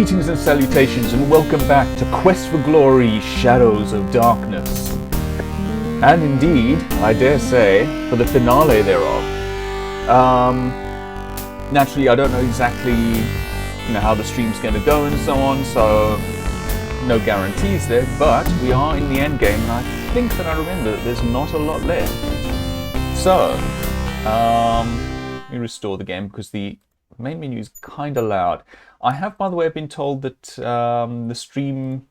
Greetings and salutations, and welcome back to Quest for Glory, Shadows of Darkness. And indeed, I dare say, for the finale thereof. Naturally, I don't know exactly, how the stream's going to go and so on, so no guarantees there, but we are in the end game, and I think that I remember that there's not a lot left. So, let me restore the game because the main menu is kind of loud. I have, by the way, been told that the stream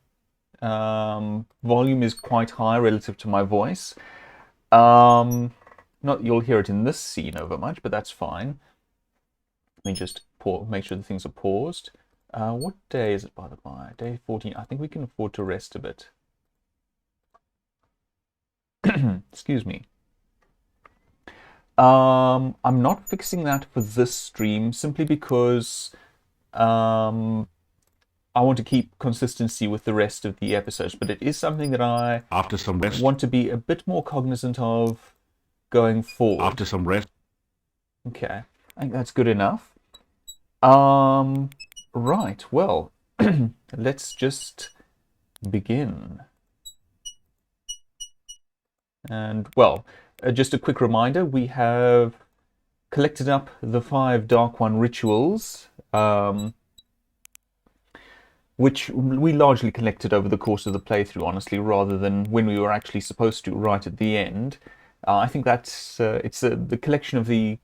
volume is quite high relative to my voice. Not you'll hear it in this scene over much, but that's fine. Let me just make sure the things are paused. What day is it, by the by? Day 14. I think we can afford to rest a bit. Excuse me. I'm not fixing that for this stream simply because I want to keep consistency with the rest of the episodes, but it is something that I want to be a bit more cognizant of going forward. After some rest. Okay, I think that's good enough. Right, well, let's just begin. And, well, just a quick reminder, we have collected up the 5 Dark One rituals, which we largely collected over the course of the playthrough, honestly, rather than when we were actually supposed to right at the end. I think that's the collection of the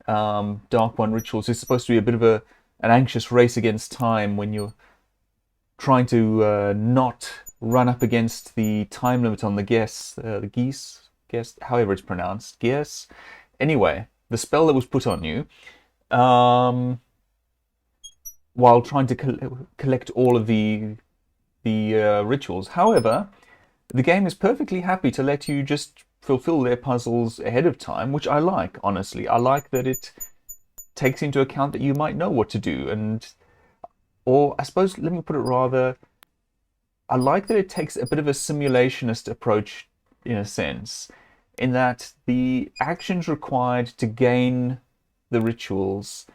Dark One rituals is supposed to be a bit of an anxious race against time when you're trying to not run up against the time limit on the geese, however it's pronounced, geese. Anyway, the spell that was put on you, while trying to collect all of the rituals. However, the game is perfectly happy to let you just fulfill their puzzles ahead of time, which I like, honestly. I like that it takes into account that you might know what to do, or I suppose, let me put it rather, I like that it takes a bit of a simulationist approach, in a sense, in that the actions required to gain the rituals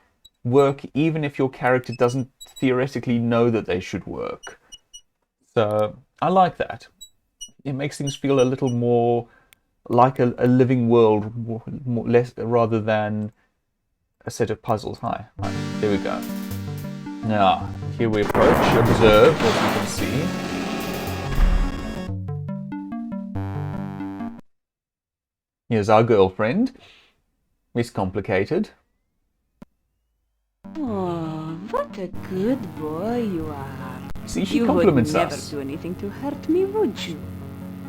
work even if your character doesn't theoretically know that they should work. So I like that. It makes things feel a little more like a living world, rather than a set of puzzles. Hi, there we go. Now, here we approach, observe, as you can see. Here's our girlfriend, Miss Complicated. Oh, what a good boy you are. See, she compliments us. You would never us. do anything to hurt me, would you?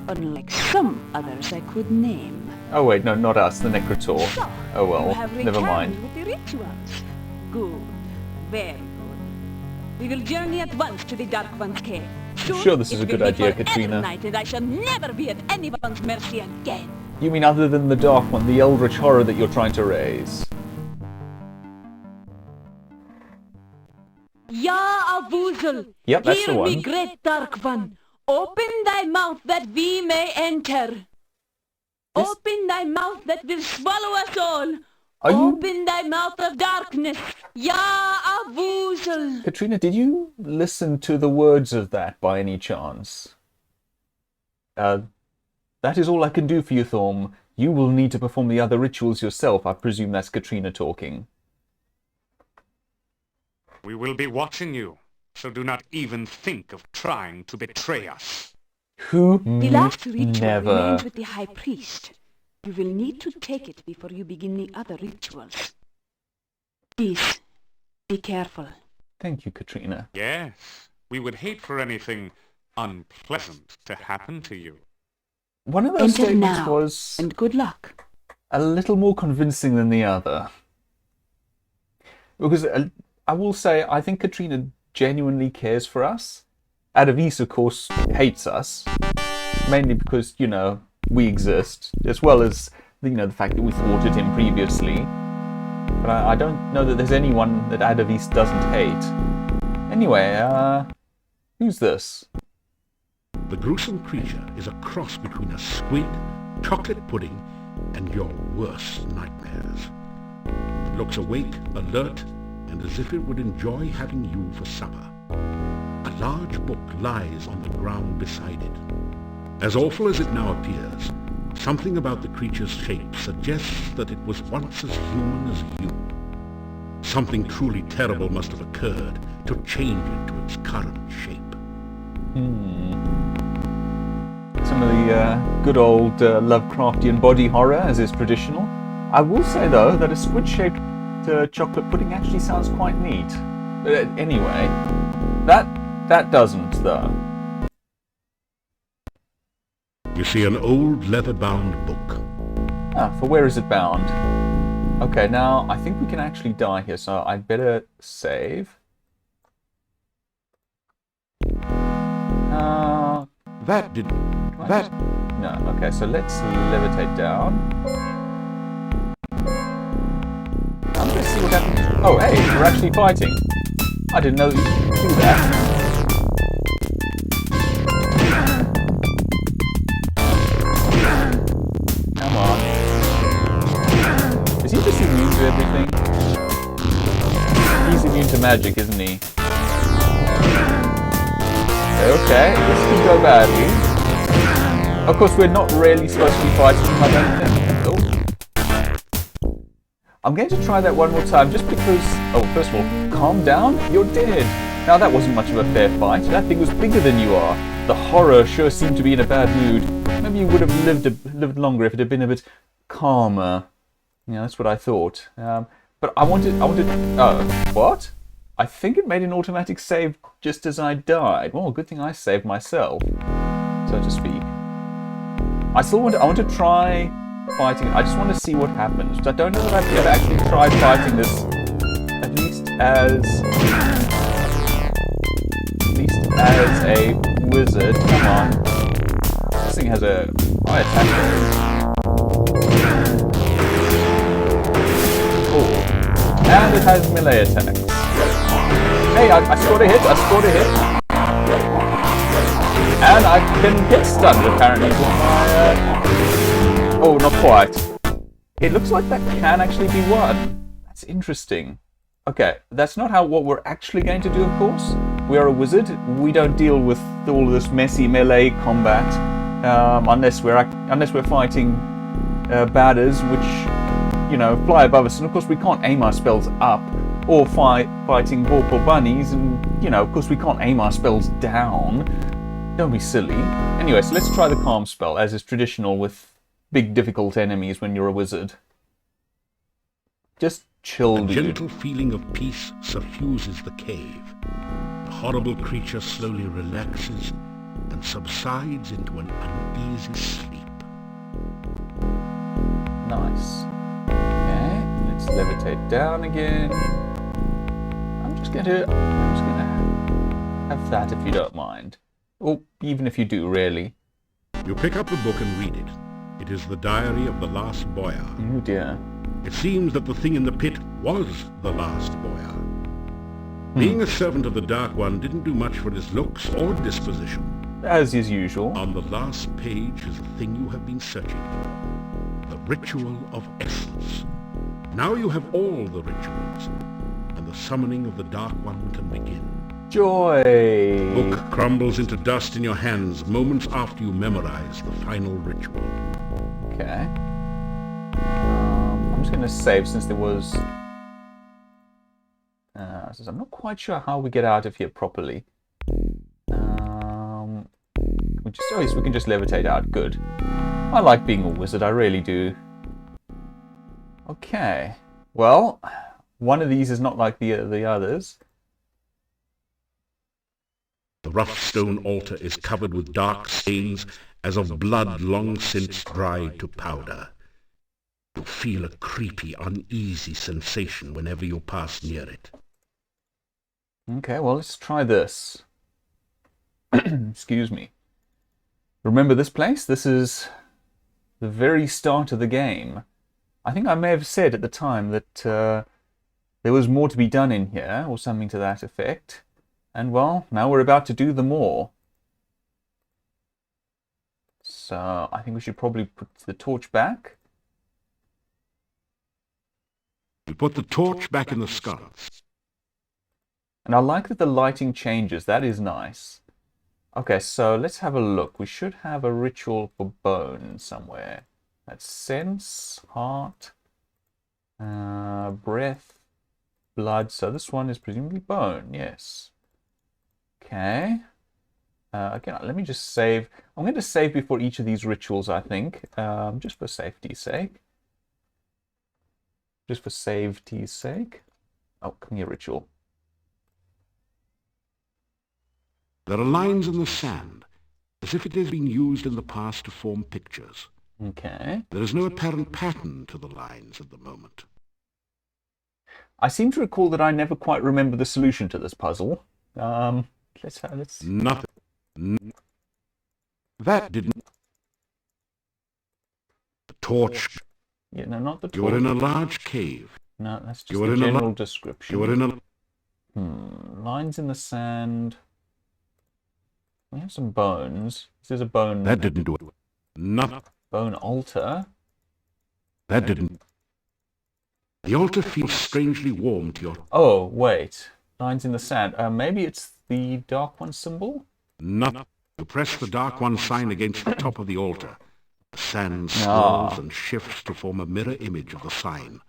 Unlike some others I could name. Oh wait, no, not us, the Necrotor. So, Oh well, you have never mind. returned with the rituals. Good, very good. We will journey at once to the Dark One's cave. I'm sure this is a good idea, Katrina. Night, and I shall never be at anyone's mercy again. You mean other than the Dark One, the eldritch horror that you're trying to raise? Ya Avuzal! Yep, that's the Hear one. me, great Dark One! Open thy mouth that we may enter! Open thy mouth that will swallow us all! Open thy mouth of darkness! Ya Avuzal! Katrina, did you listen to the words of that by any chance? That is all I can do for you, Thorm. You will need to perform the other rituals yourself. I presume that's Katrina talking. We will be watching you, so do not even think of trying to betray us. Who? The last ritual Never. remains with the High Priest. You will need to take it before you begin the other rituals. Please, be careful. Thank you, Katrina. Yes, we would hate for anything unpleasant to happen to you. One of those Enter statements now, was and good luck. a little more convincing than the other. Because I will say, I think Katrina genuinely cares for us. Adavis, of course, hates us. Mainly because, we exist. As well as, the fact that we thwarted him previously. But I don't know that there's anyone that Adavis doesn't hate. Anyway, who's this? The gruesome creature is a cross between a squid, chocolate pudding, and your worst nightmares. It looks awake, alert, and as if it would enjoy having you for supper. A large book lies on the ground beside it. As awful as it now appears, something about the creature's shape suggests that it was once as human as you. Something truly terrible must have occurred to change it to its current shape. Some of the good old Lovecraftian body horror, as is traditional. I will say, though, that a squid-shaped chocolate pudding actually sounds quite neat. But anyway, that doesn't, though. You see an old leather-bound book. Ah, for where is it bound? Okay, now I think we can actually die here, so I'd better save. That didn't... That... No, okay, so let's levitate down. I'm gonna see what happens. Oh, hey, we're actually fighting. I didn't know that you could do that. Come on. Is he just immune to everything? He's immune to magic, isn't he? Okay, this could go badly. Of course, we're not really supposed to be fighting him, I don't think. Oh. I'm going to try that one more time, just because... Oh, first of all, calm down, you're dead. Now, that wasn't much of a fair fight. That thing was bigger than you are. The horror sure seemed to be in a bad mood. Maybe you would have lived longer if it had been a bit calmer. Yeah, that's what I thought. But I wanted... what? I think it made an automatic save just as I died. Well, good thing I saved myself, so to speak. I want to try fighting. I just want to see what happens. I don't know that I've ever actually tried fighting this, at least as a wizard. Come on. This thing has a high attack rate. Oh. And it has melee attacks. Hey, I scored a hit, And I can get stunned, apparently, with my... Oh, not quite. It looks like that can actually be won. That's interesting. Okay, that's not what we're actually going to do, of course. We are a wizard. We don't deal with all this messy melee combat, unless we're fighting badders, which, you know, fly above us. And, of course, we can't aim our spells up. Or fighting Vorpal bunnies, and, you know, of course we can't aim our spells down. Don't be silly. Anyway, so let's try the calm spell, as is traditional with big difficult enemies when you're a wizard. Just chill, dude. A gentle feeling of peace suffuses the cave. The horrible creature slowly relaxes and subsides into an uneasy sleep. Nice. Okay, let's levitate down again. I'm just gonna have that if you don't mind. Or even if you do, really. You pick up the book and read it. It is the diary of the last boyar. Oh dear. It seems that the thing in the pit was the last boyar. Being a servant of the Dark One didn't do much for his looks or disposition. As is usual. On the last page is the thing you have been searching for. The Ritual of Essence. Now you have all the rituals, and the summoning of the Dark One can begin. Joy! The book crumbles into dust in your hands moments after you memorize the final ritual. Okay. I'm just going to save since there was... since I'm not quite sure how we get out of here properly. Yes, we can just levitate out. Good. I like being a wizard, I really do. Okay. Well, one of these is not like the others. The rough stone altar is covered with dark stains as of blood long since dried to powder. You feel a creepy, uneasy sensation whenever you pass near it. Okay, well, let's try this. Excuse me. Remember this place? This is the very start of the game. I think I may have said at the time that there was more to be done in here, or something to that effect. And, well, now we're about to do the more. So, I think we should probably put the torch back. You put the torch back in the sconce. And I like that the lighting changes. That is nice. Okay, so let's have a look. We should have a ritual for bone somewhere. That's sense, heart, breath, blood. So this one is presumably bone, yes. Okay. Again, let me just save. I'm going to save before each of these rituals, I think, just for safety's sake. Just for safety's sake. Oh, come here, ritual. There are lines in the sand, as if it has been used in the past to form pictures. Okay. There is no apparent pattern to the lines at the moment. I seem to recall that I never quite remember the solution to this puzzle. Let's. Nothing. That didn't. The torch. Yeah, no, not the torch. You are in a large cave. No, that's just the general description. You are in a. Lines in the sand. We have some bones. This is a bone. That didn't do it. Nothing. Bone altar. That didn't. The altar feels strangely warm to your. Oh, wait. Lines in the sand. Maybe it's the Dark One symbol? Nothing. You press the Dark One sign against the top of the altar. The sand swirls and shifts to form a mirror image of the sign.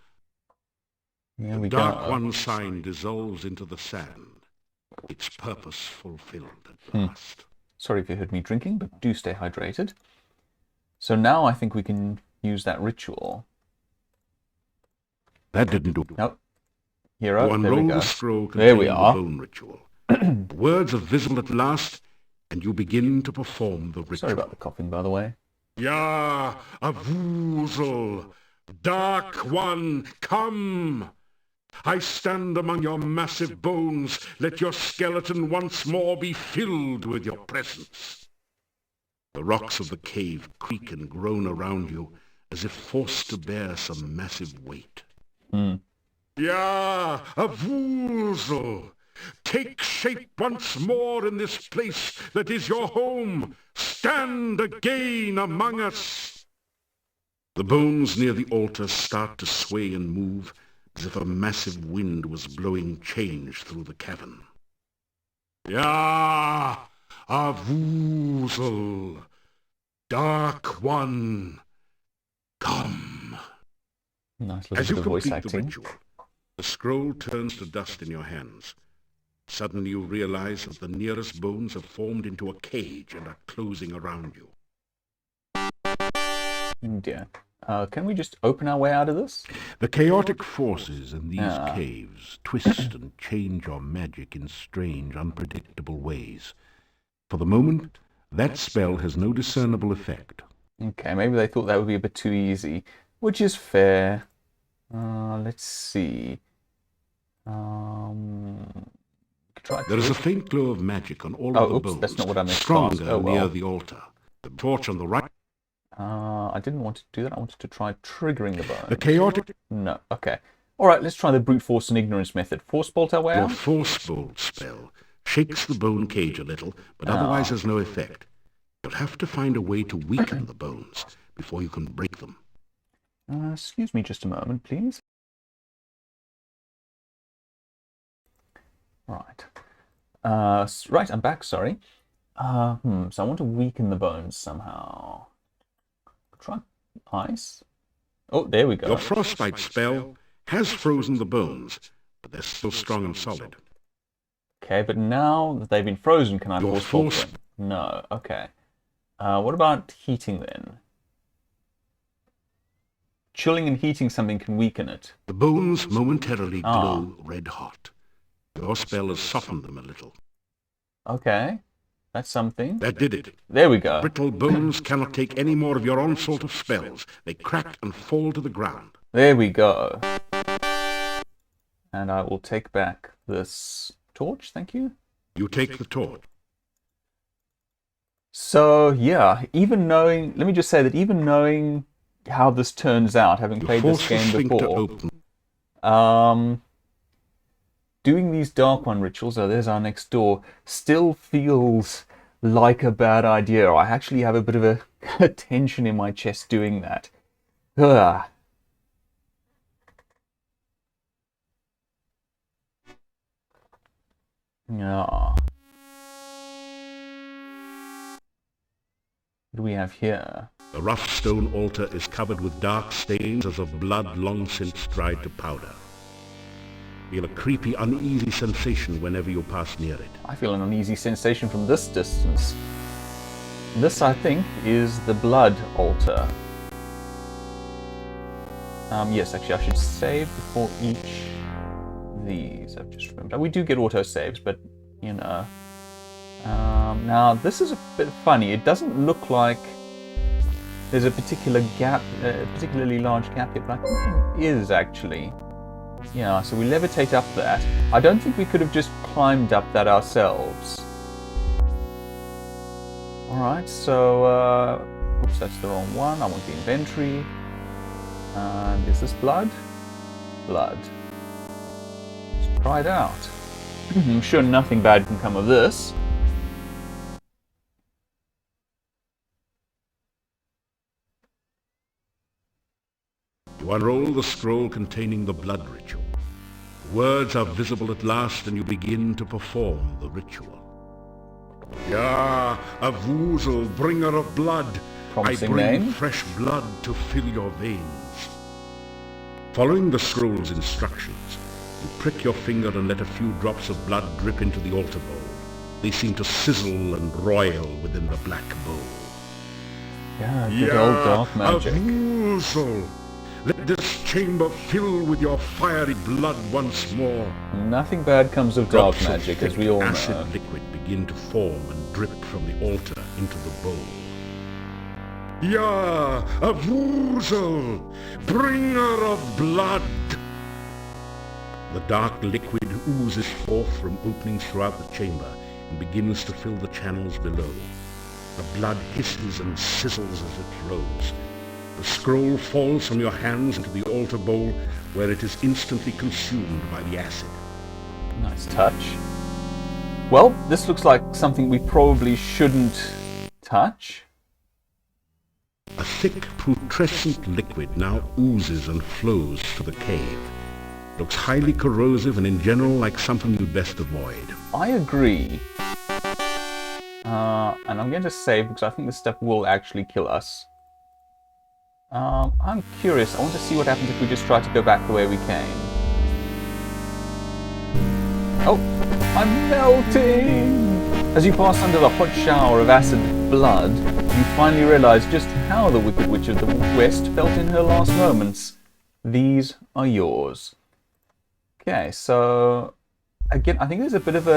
There The Dark One sign dissolves into the sand. Its purpose fulfilled at last. Sorry if you heard me drinking, but do stay hydrated. So now I think we can use that ritual. That didn't do it. Nope. Hero, You there we unroll go. the scroll There containing we the are. bone ritual. The words are visible at last, and you begin to perform the ritual. Sorry about the coughing, by the way. Ya, a woozle, Dark One, come! I stand among your massive bones. Let your skeleton once more be filled with your presence. The rocks of the cave creak and groan around you, as if forced to bear some massive weight. Ya, a woozle, take shape once more in this place that is your home. Stand again among us. The bones near the altar start to sway and move, as if a massive wind was blowing change through the cavern. Ya, a woozle, Dark One, come. Nice little As you bit of voice complete the acting. ritual, the scroll turns to dust in your hands. Suddenly you realize that the nearest bones have formed into a cage and are closing around you. Oh dear. Can we just open our way out of this? The chaotic forces in these caves twist and change your magic in strange, unpredictable ways. For the moment, that spell has no discernible effect. Okay, maybe they thought that would be a bit too easy, which is fair. Let's see. Try There is a faint glow of magic on all of the bones, that's not what I meant to stronger ask. Oh, well. near the altar. The torch on the right. I didn't want to do that. I wanted to try triggering the bone. The chaotic. No, okay. All right, let's try the brute force and ignorance method. Force bolt our way Your out? force bolt spell shakes the bone cage a little, but otherwise has no effect. You'll have to find a way to weaken the bones before you can break them. Excuse me just a moment, please. Right. Right, I'm back, sorry. So I want to weaken the bones somehow. Try ice. Oh, there we go. Your frostbite spell has frozen the bones, but they're still strong and solid. Okay, but now that they've been frozen, can I Your force bolt force- them? No, okay. What about heating then? Chilling and heating something can weaken it. The bones momentarily glow red hot. Your spell has softened them a little. Okay, that's something. That did it. There we go. Brittle bones cannot take any more of your onslaught of spells. They crack and fall to the ground. There we go. And I will take back this torch, thank you. You take the torch. So, yeah, even knowing, let me just say that even knowing how this turns out, having You played this force the game sphincter before, open. doing these Dark One rituals, oh, there's our next door, still feels like a bad idea. I actually have a bit of a tension in my chest doing that. Ugh. Yeah. What do we have here? The rough stone altar is covered with dark stains as of blood long since dried to powder. Feel a creepy, uneasy sensation whenever you pass near it. I feel an uneasy sensation from this distance. This, I think, is the blood altar. Yes, actually, I should save before each of these. I've just remembered. We do get auto saves, but you know. Now, this is a bit funny. It doesn't look like there's a particular gap, particularly large gap here, but I think there is actually. Yeah, so we levitate up that. I don't think we could have just climbed up that ourselves. Alright, so, oops, that's the wrong one. I want the inventory. And is this blood? Blood. Let's try it out. I'm sure nothing bad can come of this. You unroll the scroll containing the blood ritual. Words are visible at last, and you begin to perform the ritual. Ya, a Vuzel, bringer of blood, Promising I bring name. fresh blood to fill your veins. Following the scroll's instructions, you prick your finger and let a few drops of blood drip into the altar bowl. They seem to sizzle and roil within the black bowl. Yeah, good old dark magic. A Vuzel, let this chamber fill with your fiery blood once more. Nothing bad comes of dark Drops of magic, as thick we all acid know. liquid begin to form and drip from the altar into the bowl. Ya, a Vuzel, bringer of blood! The dark liquid oozes forth from openings throughout the chamber and begins to fill the channels below. The blood hisses and sizzles as it flows. The scroll falls from your hands into the altar bowl, where it is instantly consumed by the acid. Nice touch. Well, this looks like something we probably shouldn't touch. A thick, putrescent liquid now oozes and flows to the cave. Looks highly corrosive and in general like something you'd best avoid. I agree. And I'm going to save because I think this stuff will actually kill us. I'm curious. I want to see what happens if we just try to go back the way we came. Oh, I'm melting! As you pass under the hot shower of acid blood, you finally realize just how the Wicked Witch of the West felt in her last moments. These are yours. Okay, so again, I think there's a bit of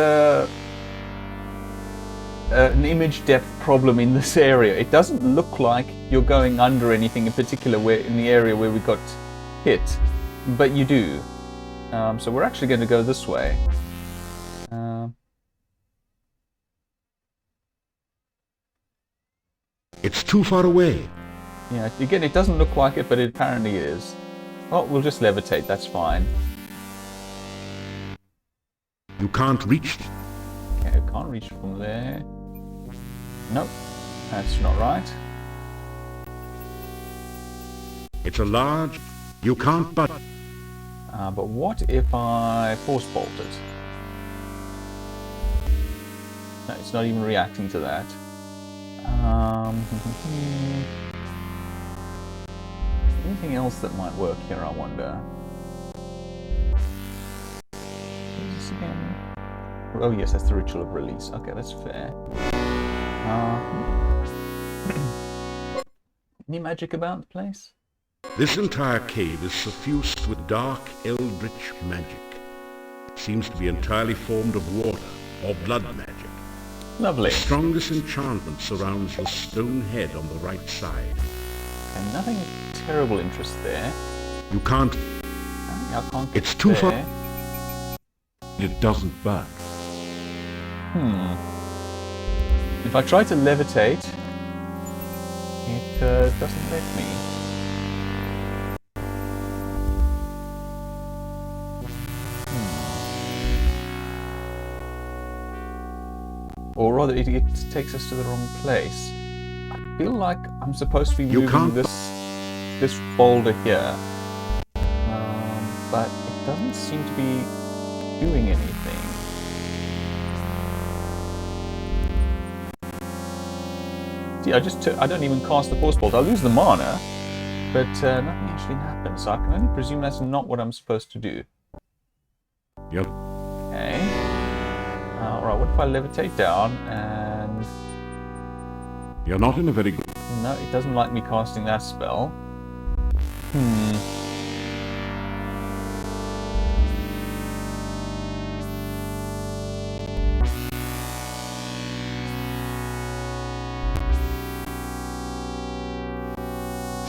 an image depth problem in this area. It doesn't look like you're going under anything in particular in the area where we got hit, but you do. So we're actually going to go this way. It's too far away. Yeah, again, it doesn't look like it, but it apparently is. Oh, we'll just levitate, that's fine. You can't reach it. Okay, I can't reach from there. Nope, that's not right. It's a large... You can't but... But what if I force bolt it? No, it's not even reacting to that. Anything else that might work here, I wonder? What is this again? Oh yes, that's the ritual of release. Okay, that's fair. Any magic about the place? This entire cave is suffused with dark, eldritch magic. It seems to be entirely formed of water, or blood magic. Lovely. The strongest enchantment surrounds the stone head on the right side. And nothing of terrible interest there. You can't... I can't get It's too far. there. It doesn't burn. If I try to levitate, it doesn't let me. Or rather, it takes us to the wrong place. I feel like I'm supposed to be moving this boulder here, but it doesn't seem to be doing anything. See, I don't even cast the force bolt. I lose the mana, but nothing actually happens. So I can only presume that's not what I'm supposed to do. Yep. Okay. Alright, what if I levitate down and... You're not in a very good... No, it doesn't like me casting that spell.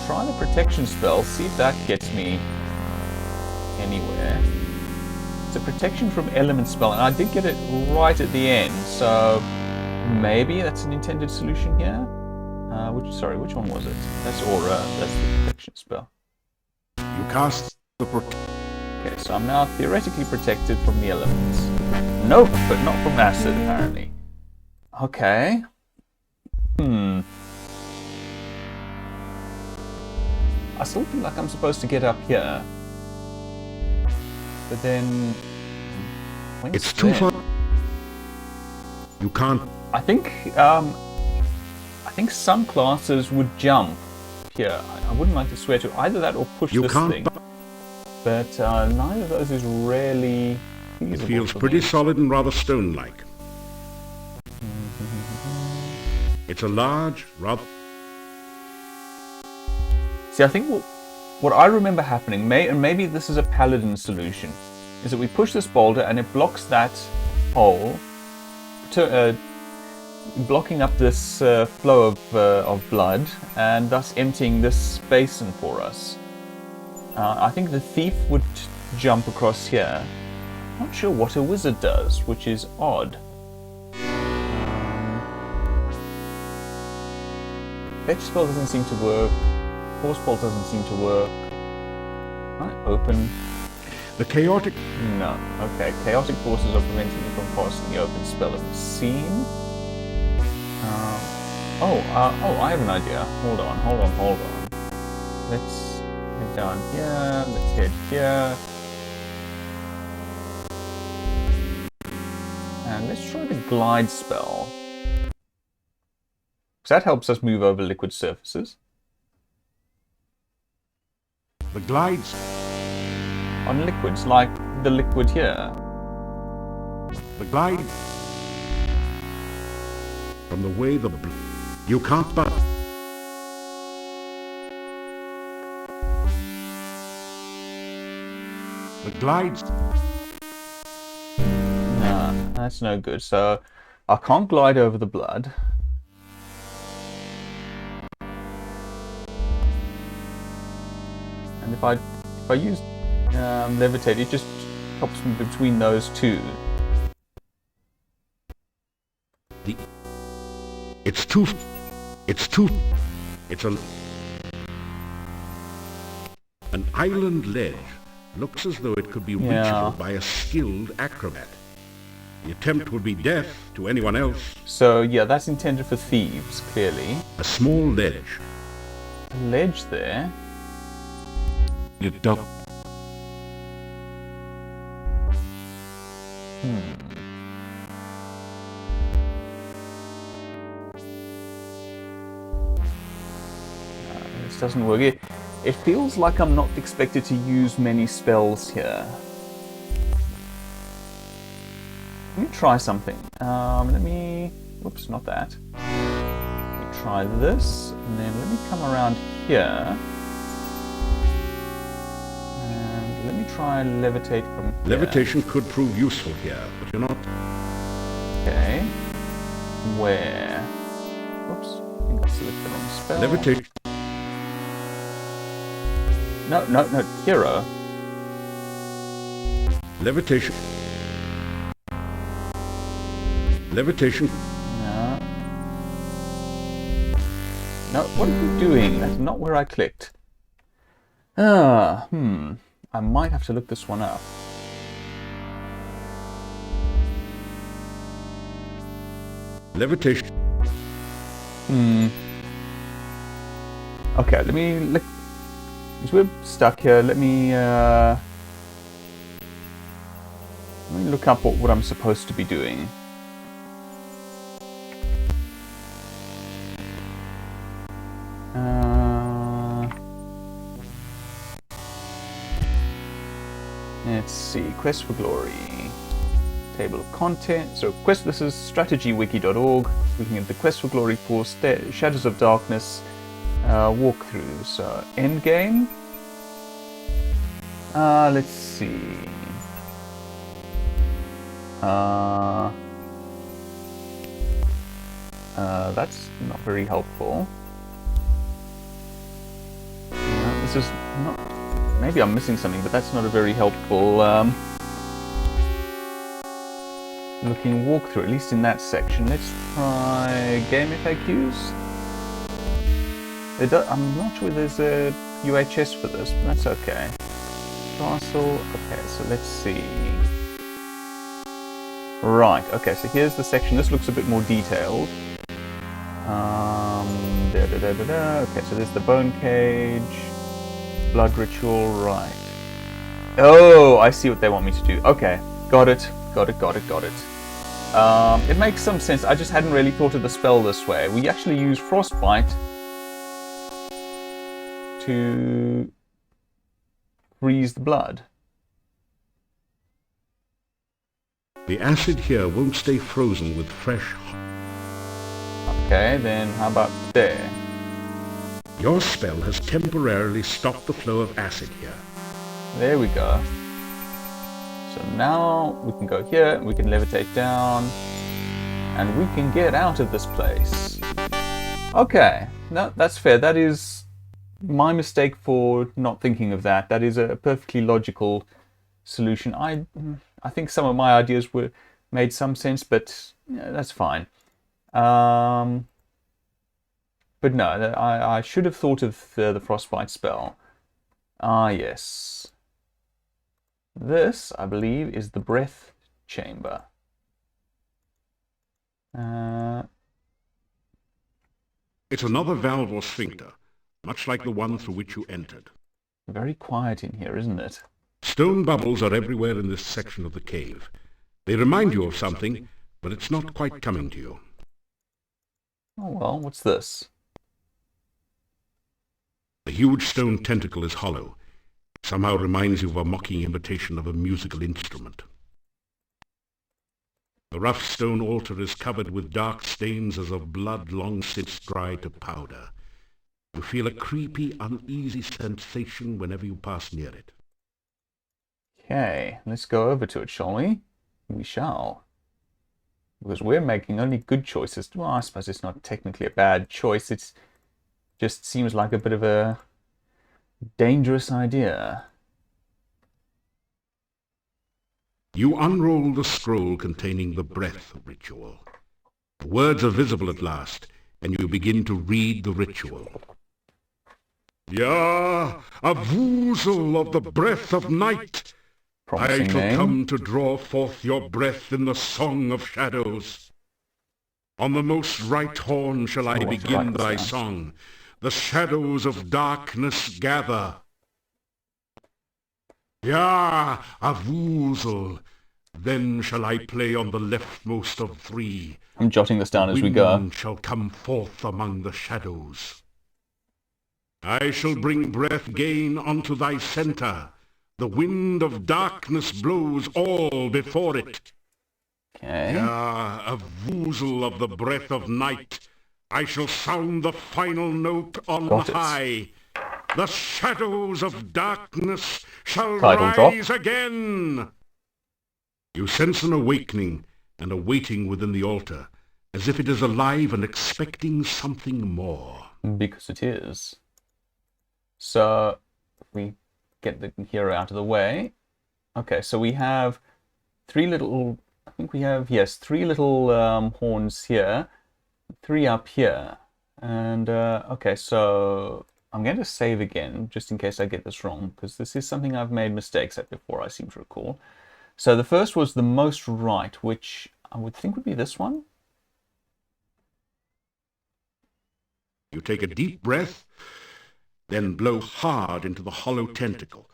Try the protection spell, see if that gets me anywhere. It's a protection from element spell, and I did get it right at the end, so maybe that's an intended solution here. Which one was it? That's Aura, that's the protection spell. You cast the Okay, so I'm now theoretically protected from the elements. Nope, but not from acid, apparently. Okay. I still feel like I'm supposed to get up here. But then... It's too far. You can't... I think some classes would jump here. I wouldn't like to swear to either that or push this thing. But neither of those is really feasible. It feels pretty solid and rather stone-like. It's a large, rather... See, I think what I remember happening, and maybe this is a paladin solution, is that we push this boulder and it blocks that hole, blocking up this flow of blood, and thus emptying this basin for us. I think the thief would jump across here. Not sure what a wizard does, which is odd. Fetch spell doesn't seem to work. Force bolt doesn't seem to work. Right, open. The chaotic... No. Okay, chaotic forces are preventing me from casting the open spell of the scene. I have an idea. Hold on. Let's head down here. Let's head here. And let's try the glide spell. Because that helps us move over liquid surfaces. The glides... On liquids, like the liquid here. The glide... From the way the... You can't but... The glides... Nah, that's no good. So, I can't glide over the blood. And if I use levitate, it just pops me between those two. It's an island ledge. Looks as though it could be reachable by a skilled acrobat. The attempt would be death to anyone else. So yeah, that's intended for thieves, clearly. A small ledge. A ledge there. It does. This doesn't work. It feels like I'm not expected to use many spells here. Let me try something. Whoops, not that. Let me try this, and then let me come around here. And let me try levitate from here. Levitation could prove useful here, but you're not... Okay. Where? Whoops, I think I selected the wrong spell. Levitation... No, hero. Levitation... Levitation... No, what are you doing? That's not where I clicked. I might have to look this one up. Levitation... Okay, let me look. Because we're stuck here, let me look up what I'm supposed to be doing. Let's see. Quest for Glory. Table of contents. So quest. This is strategywiki.org. Looking at the Quest for Glory for Shadows of Darkness walkthrough. So end game. Let's see. That's not very helpful. This is not. Maybe I'm missing something, but that's not a very helpful looking walkthrough, at least in that section. Let's try game FAQs. I'm not sure there's a UHS for this, but that's okay. Castle. Okay, so let's see. Right. Okay, so here's the section. This looks a bit more detailed. Okay, so there's the bone cage, blood ritual. Right. Oh, I see what they want me to do. Okay, got it. It makes some sense. I just hadn't really thought of the spell this way. We actually use frostbite to freeze the blood. The acid here won't stay frozen with fresh. Okay, then how about there? Your spell has temporarily stopped the flow of acid here. There we go. So now we can go here, we can levitate down, and we can get out of this place. Okay, no, that's fair. That is my mistake for not thinking of that. That is a perfectly logical solution. I think some of my ideas made some sense, but yeah, that's fine. But no, I should have thought of the frostbite spell. Ah, yes. This, I believe, is the breath chamber. It's another valve or sphincter, much like the one through which you entered. Very quiet in here, isn't it? Stone bubbles are everywhere in this section of the cave. They remind you of something, but it's not quite coming to you. Oh well, what's this? The huge stone tentacle is hollow. It somehow reminds you of a mocking imitation of a musical instrument. The rough stone altar is covered with dark stains as of blood long since dried to powder. You feel a creepy, uneasy sensation whenever you pass near it. Okay, let's go over to it, shall we? We shall. Because we're making only good choices. Well, I suppose it's not technically a bad choice. It just seems like a bit of a dangerous idea. You unroll the scroll containing the breath ritual. The words are visible at last, and you begin to read the ritual. Ya, a woozle of the breath of night, Promising I shall name. come to draw forth your breath in the song of shadows. On the most right horn shall I begin thy song. The shadows of darkness gather. Ya, a woozle, then shall I play on the leftmost of three. I'm jotting this down as we go. Wind shall come forth among the shadows. I shall bring breath gain unto thy centre. The wind of darkness blows all before it. Okay. Ah, a woozle of the breath of night. I shall sound the final note on Got it. high. The shadows of darkness shall Title drop. rise again. You sense an awakening and a waiting within the altar, as if it is alive and expecting something more. Because it is. So, if we get the hero out of the way. Okay, so we have three little, I think we have, yes, three little horns here, three up here. And, okay, so I'm going to save again, just in case I get this wrong, because this is something I've made mistakes at before, I seem to recall. So the first was the most right, which I would think would be this one. You take a deep breath, then blow hard into the hollow tentacle.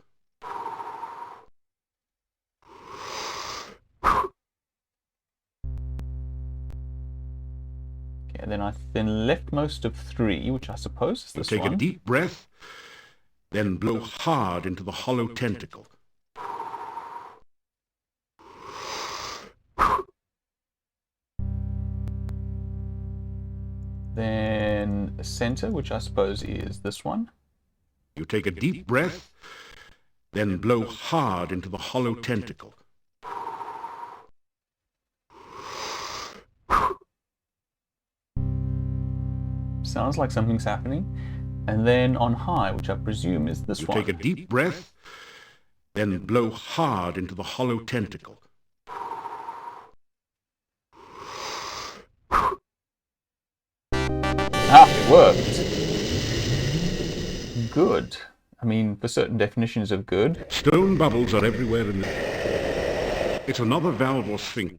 Okay, then I leftmost of three, which I suppose is this Take one. a deep breath, then blow hard into the hollow tentacle. Then center, which I suppose is this one. You take a deep breath, then blow hard into the hollow tentacle. Sounds like something's happening. And then on high, which I presume is this one. You take a deep breath, then blow hard into the hollow tentacle. Ah, it worked. Good. I mean, for certain definitions of good. Stone bubbles are everywhere in the... It's another valve or sphinx.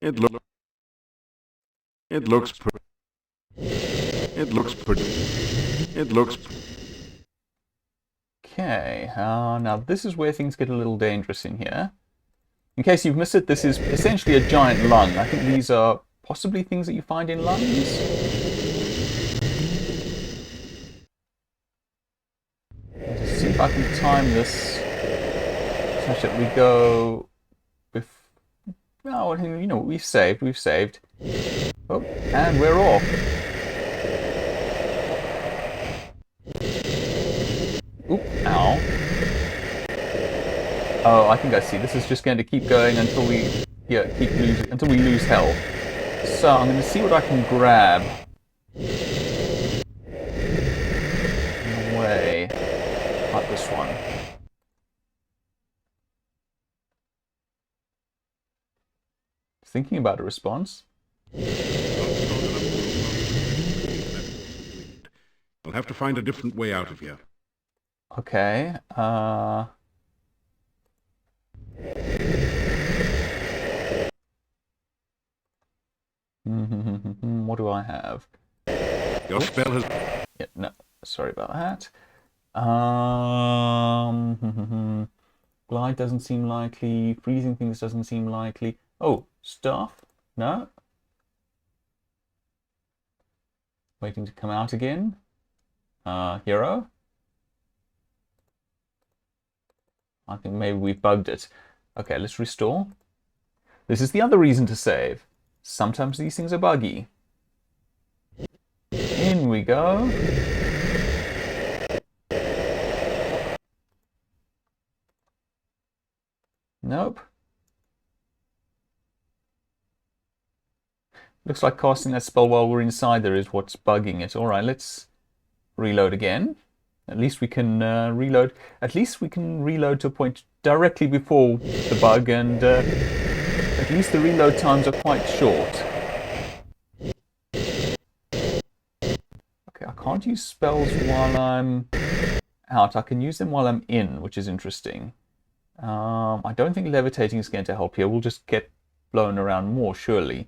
It looks Okay, now this is where things get a little dangerous in here. In case you've missed it, this is essentially a giant lung. I think these are possibly things that you find in lungs. Let's see if I can time this such that we go with... Oh, you know, we've saved. Oh, and we're off. Oop, ow. Oh, I think I see. This is just going to keep going until we lose health. So I'm going to see what I can grab. In the way. Like this one. Thinking about a response. We'll have to find a different way out of here. Okay, what do I have? Your spell has... Yeah, no, sorry about that. Glide doesn't seem likely. Freezing things doesn't seem likely. Oh, stuff? No. Waiting to come out again. Hero? I think maybe we've bugged it. Okay, let's restore. This is the other reason to save. Sometimes these things are buggy. In we go. Nope. Looks like casting that spell while we're inside there is what's bugging it. Alright, let's reload again. At least we can reload. At least we can reload to a point directly before the bug, and at least the reload times are quite short. Okay, I can't use spells while I'm out. I can use them while I'm in, which is interesting. I don't think levitating is going to help here. We'll just get blown around more, surely.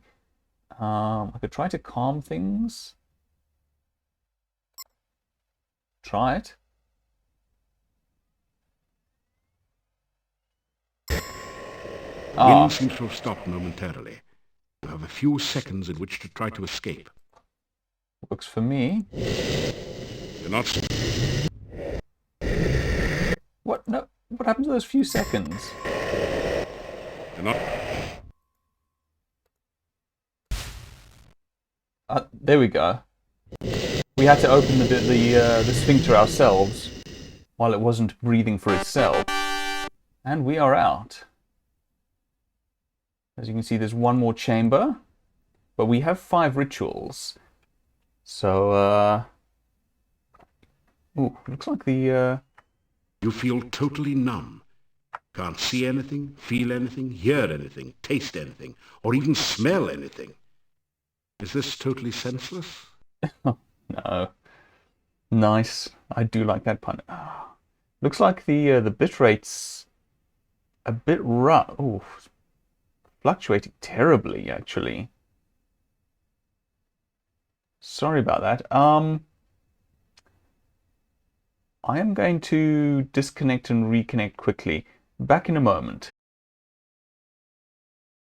I could try to calm things. Try it. Wind seems to have stopped momentarily. You have a few seconds in which to try to escape. Works for me. You're not... What? No. What happened to those few seconds? You're not... There we go. We had to open the sphincter ourselves while it wasn't breathing for itself. And we are out. As you can see, there's one more chamber, but we have 5 rituals. So, ooh, looks like the, You feel totally numb. Can't see anything, feel anything, hear anything, taste anything, or even smell anything. Is this totally senseless? No. Nice. I do like that pun. Oh. Looks like the bit rate's a bit rough. Ooh. Fluctuating terribly, actually. Sorry about that. I am going to disconnect and reconnect quickly. Back in a moment.